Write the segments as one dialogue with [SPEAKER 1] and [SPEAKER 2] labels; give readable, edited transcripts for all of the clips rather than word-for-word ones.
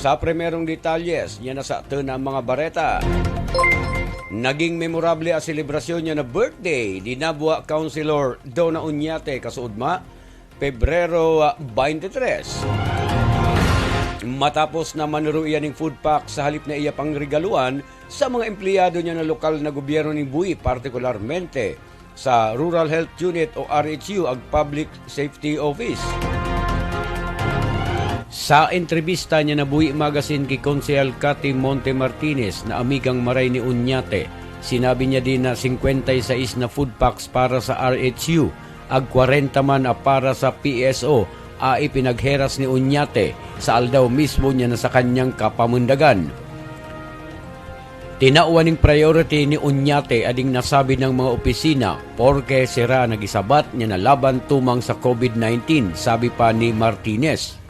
[SPEAKER 1] Sa primerong detalyes, niya na sa ng mga bareta. Naging memorable ang selebrasyon niya na birthday ni Nabua Councilor Donna Uñate kasuudma, Pebrero 23. Matapos na manuruian ng food pack sa halip na iya pang regaluan sa mga empleyado niya na lokal na gobyerno ng Buhi, partikularmente sa Rural Health Unit o RHU ag Public Safety Office. Sa entrevista niya na Buhi Magazine kay Konsehal Cathy Monte Martinez na amigang maray ni Uñate, sinabi niya din na 56 na food packs para sa RHU ag 40 man para sa PSO ay pinagheras ni Uñate sa aldaw mismo niya na sa kanyang kapamundagan. Tinauan ng priority ni Uñate ading nasabi ng mga opisina porke sira nagisabat niya na laban tumang sa COVID-19, sabi pa ni Martinez.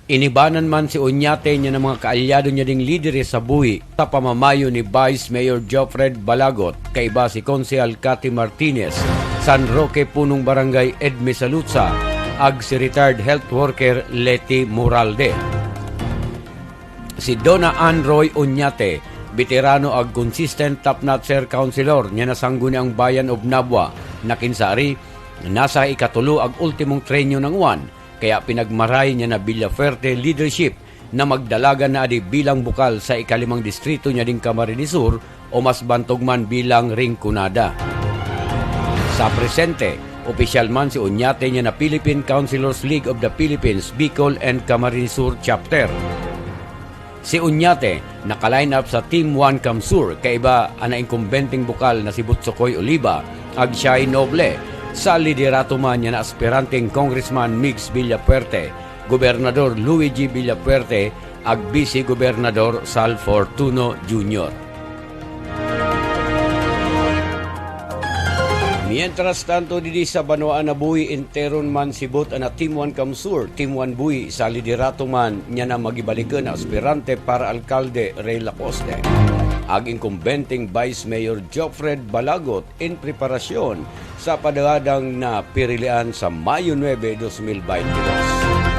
[SPEAKER 1] Inibanan man si Uñate niya ng mga kaalyado niya ding lidere sa Buhi sa pamamayo ni Vice Mayor Joffred Balagot, kaiba si Konsehal Cathy Martinez, San Roque Punong Barangay Edme Salutza, ag si retired health worker Leti Moralde. Si Donna Ann Roy Uñate, veterano ag consistent top-notcher councilor niya nasangguni ang bayan of Nabua na kinsari nasa ikatulo ag ultimong trenyo ng uwan, kaya pinagmaray niya na Villafuerte leadership na magdalaga na adi bilang bukal sa ikalimang distrito niya ding Camarines Sur o mas bantog man bilang ringkunada. Sa presente, opisyal man si Uñate niya na Philippine Councilors League of the Philippines, Bicol and Camarines Sur Chapter. Si Uñate naka-line up sa Team 1 Camsur, kaiba ana incumbenteng bukal na si Butsokoy Oliva ag Shai Noble, sa liderato man niya na aspiranteng Congressman Mix Villafuerte, Gobernador Luigi Villafuerte ag Vice Gobernador Sal Fortuno Jr. Mientras tanto, didi sa Banoan na Buhi interon man sibot ana Team 1 Camsur, Team 1 Buhi sa liderato man niya na magibalikan na aspirante para alkalde Ray Lacoste. Ag incumbenteng Vice Mayor Joffred Balagot in preparasyon sa padagadang na pirilian sa Mayo 9, 2022.